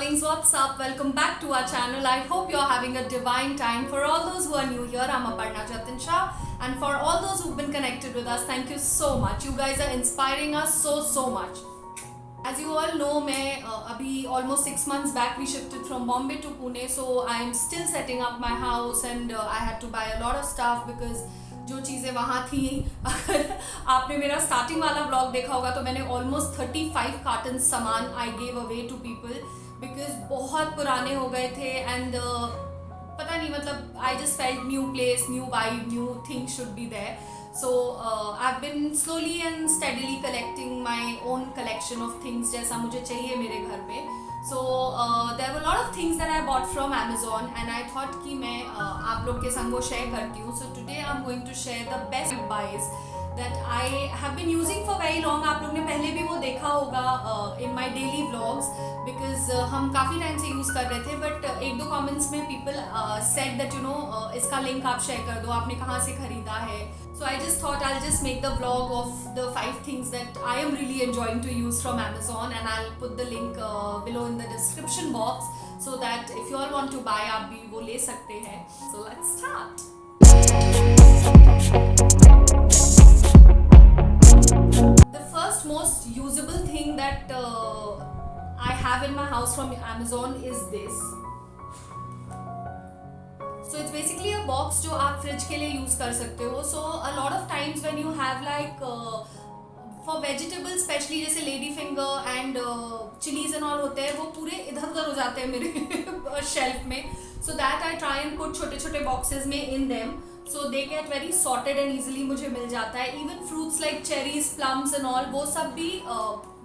darlings, what's up? Welcome back to our channel. I hope you're having a divine time. For all those who are new here, I'm Aparna Jatin Shah, and for all those who've been connected with us, thank you so much. You guys are inspiring us so much. As you all know, मैं अभी almost 6 months back we shifted from Bombay to Pune, so I'm still setting up my house and I had to buy a lot of stuff because जो चीज़ें वहाँ थी, अगर आपने मेरा starting वाला ब्लॉग देखा होगा तो मैंने ऑलमोस्ट 35 कार्टन सामान I gave away to people because बहुत पुराने हो गए थे एंड पता नहीं मतलब I just felt new place, new vibe, new things should be there. So I've been slowly and steadily collecting my own collection of things जैसा मुझे चाहिए मेरे घर में. So there were a lot of things that I bought from Amazon and I thought कि मैं आप लोग के संग वो share करती हूँ. So today I'm going to share the best buys that I have been using for very long. आप लोग ने पहले भी वो देखा होगा in my daily vlogs because हम काफ़ी टाइम से यूज़ कर रहे थे but एक दो comments में people said that you know इसका link आप share कर दो, आपने कहाँ से खरीदा है. So I just thought I'll just make the vlog of the 5 things that I am really enjoying to use from Amazon and I'll put the link below in the description box so that if you all want to buy आप भी वो ले सकते हैं. So let's start. The first most usable thing that I have in my house from Amazon is this. So it's basically a box जो आप fridge के लिए यूज़ कर सकते हो. So a lot of times when you have like for vegetables especially जैसे lady finger and chillies and all होते हैं वो पूरे इधर उधर हो जाते हैं मेरे शेल्फ में. So that I try and put छोटे छोटे boxes में in them so they get very sorted and easily मुझे मिल जाता है. Even fruits like cherries, plums and all वो सब भी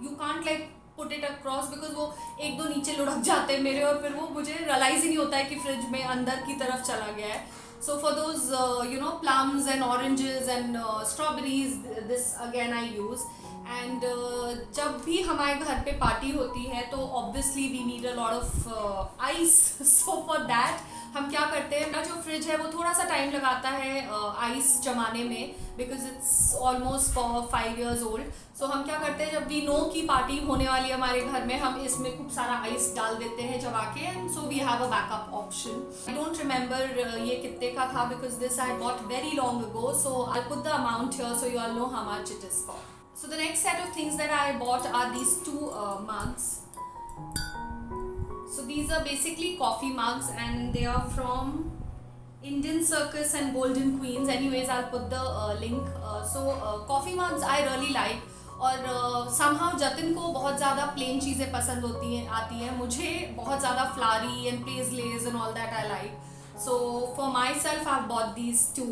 you can't like put it across because वो एक दो नीचे लुढ़क जाते हैं मेरे और फिर वो मुझे रियलाइज ही नहीं होता है कि फ्रिज में अंदर की तरफ चला गया है. So for those you know plums and oranges and strawberries this again I use and जब भी हमारे घर पे पार्टी होती है तो obviously we need a lot of ice. So for that हम क्या करते हैं ना, जो फ्रिज है वो थोड़ा सा टाइम लगाता है आइस जमाने में because it's almost 5 years old. सो हम क्या करते हैं जब वी नो की पार्टी होने वाली है हमारे घर में हम इसमें खूब सारा आइस डाल देते हैं जब आके and so we have a backup option. I don't remember ये कितने का था because this I bought very long ago so I put the amount here so you all know how much it is for. So the next set of things that I bought are these 2 mugs. So these are basically coffee mugs and they are from Indian Circus and Golden Queens. Anyways, I'll put the link. So coffee mugs I really like. और somehow Jatin को बहुत ज़्यादा plane चीज़ें पसंद आती हैं. मुझे बहुत ज़्यादा flowery and pageless and all that I like. So for myself I've bought these 2.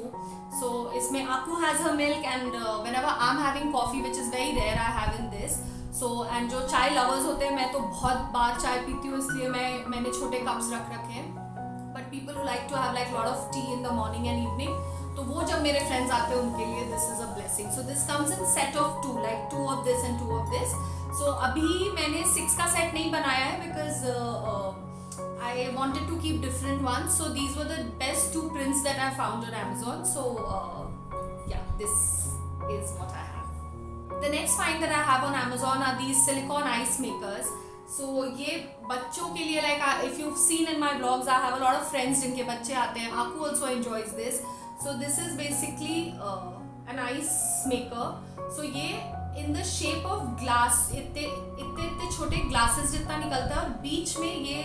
So इसमें Aku has her milk and whenever I'm having coffee which is very rare I have in this. So and जो चाय lovers होते हैं मैं तो बहुत बार चाय पीती हूँ इसलिए मैंने छोटे कप्स रख रखे हैं. But people who like to have like lot of tea in the morning and evening तो वो जब मेरे फ्रेंड्स आते हैं उनके लिए this is a blessing. So this comes in set of 2 like 2 of this and 2 of this. So अभी मैंने 6 का सेट नहीं बनाया है because I wanted to keep different ones. So these were the best 2 prints that I found on Amazon. So yeah, this is what I have. The next find that I have on Amazon are these silicone ice makers. So ये बच्चों के लिए like if you've seen in my vlogs I have a lot of friends जिनके बच्चे आते हैं. Aku also enjoys this. So this is basically an ice maker. So ये in the shape of glass इतने छोटे glasses जितना निकलता है और बीच में ये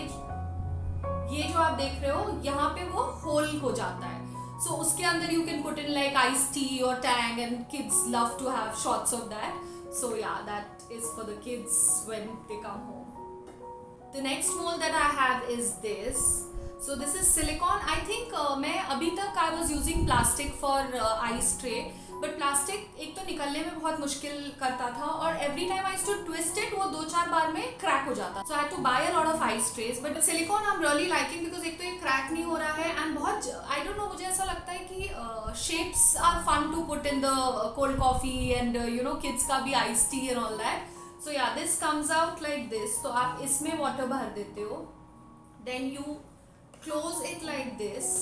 जो आप देख रहे हो यहाँ पे वो होल हो जाता है. So उसके अंदर you can put in like iced tea or Tang and kids love to have shots of that. So yeah, that is for the kids when they come home. The next mold that I have is this. So this is silicone. I think मैं अभी तक I was using plastic for ice tray. But plastic एक तो निकलने में बहुत मुश्किल करता था और every time I to twist it वो 2-4 बार में क्रैक हो जाता. So I had to buy a lot of ice trays but silicone I am really liking because एक तो ये क्रैक नहीं हो रहा है एंड बहुत आई डोंट नो मुझे ऐसा लगता है कि shapes are fun to put in the cold coffee and you know kids का भी ice tea and all that. So yeah this comes out like this. तो आप इसमें वाटर भर देते हो then you close it like this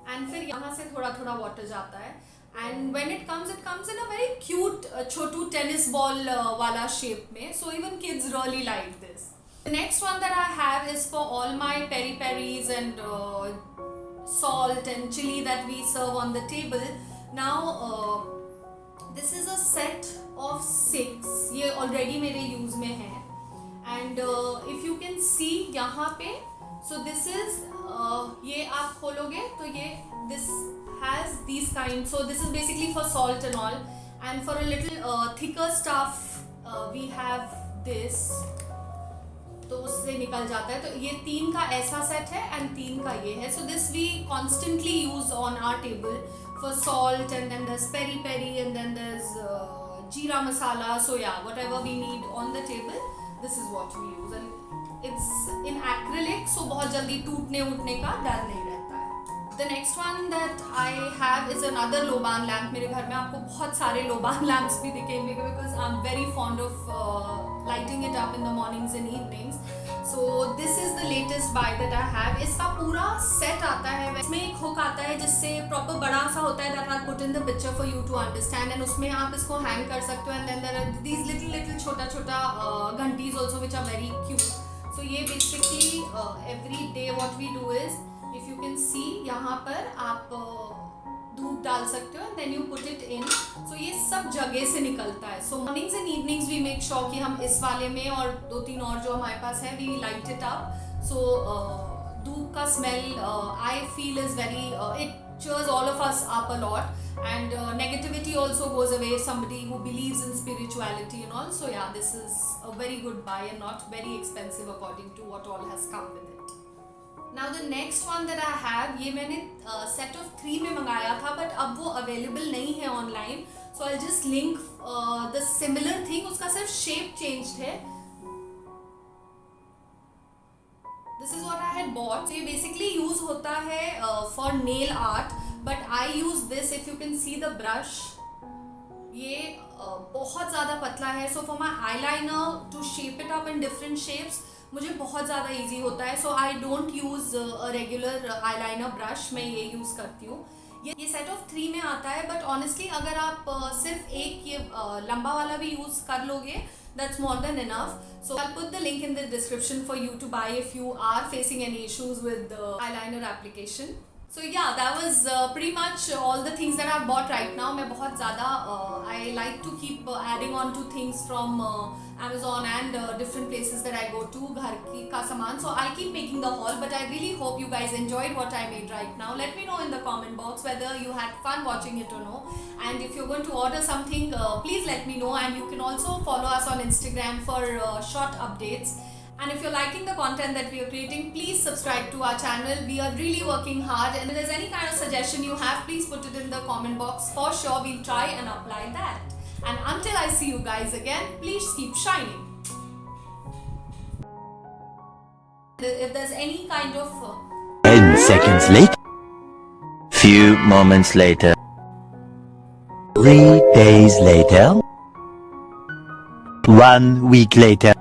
and फिर यहाँ से थोड़ा थोड़ा वाटर जाता है. And when it comes in a very cute Chhotu tennis ball वाला shape में. So even kids really like this. The next one that I have have is for all my peri peris and salt and chili that we serve on the table. Now this is a set of 6. ये already मेरे use में है. And if you can see यहाँ पे, so this is ये आप खोलोगे तो ये this has these kind. So this is basically for salt and all. And for a little thicker stuff we have this. तो उससे निकल जाता है. तो ये 3 का ऐसा सेट है and 3 का ये है. So this we constantly use on our table for salt, and then there's peri peri, and then there's jeera masala. So yeah, whatever we need on the table, this is what we use. And it's in acrylic, so बहुत जल्दी टूटने उठने का डर नहीं रहता है. The next one that I have is another Loban lamp. मेरे घर में आपको बहुत सारे Loban lamps भी दिखेंगे because I'm very fond of lighting it up in the mornings and evenings. So this is the latest buy that I have. इसका पूरा set आता है. इसमें एक hook आता है जिससे proper बड़ा सा होता है that I'll put in the picture for you to understand. And उसमें आप इसको hang कर सकते हो. And then there are these little छोटा घंटीज also which are very cute. So ये basically every day what we do is, if you can see यहाँ पर आप धूप डाल सकते हो and then you put it in. So ये सब जगह से निकलता है. So mornings and evenings we make sure कि हम इस वाले में और 2-3 और जो हमारे पास है we light it up. So धूप का smell I feel is very it cheers all of us up a lot, and negativity also goes away if somebody who believes in spirituality and all. So yeah, this is a very good buy and not very expensive according to what all has come with it. Now the next one that I have, ये मैंने set of 3 में मंगाया था but अब वो available नहीं है online. So I'll just link the similar thing. उसका सिर्फ shape changed है. This is what I had bought. So ये basically use होता है for nail art, but I use this. If you can see the brush, ये बहुत ज़्यादा पतला है. So for my eyeliner to shape it up in different shapes, मुझे बहुत ज़्यादा easy होता है. So I don't use a regular eyeliner brush. मैं ये use करती हूँ. ये set of 3 में आता है, but honestly अगर आप सिर्फ एक ये लंबा वाला भी use कर लोगे, that's more than enough. So I'll put the link in the description for you to buy if you are facing any issues with the eyeliner application. So yeah, that was pretty much all the things that I've bought right now. मैं बहुत ज़्यादा I like to keep adding on to things from Amazon and different places that I go to, घर की का सामान. So I'll keep making the haul, but I really hope you guys enjoyed what I made right now. Let me know in the comment box whether you had fun watching it or no. And if you're going to order something, please let me know. And you can also follow us on Instagram for short updates. And if you're liking the content that we are creating, please subscribe to our channel. We are really working hard, and if there's any kind of suggestion you have, please put it in the comment box. For sure, we'll try and apply that. And until I see you guys again, please keep shining. If there's any kind of 10 seconds later. Few moments later. 3 days later. 1 week later.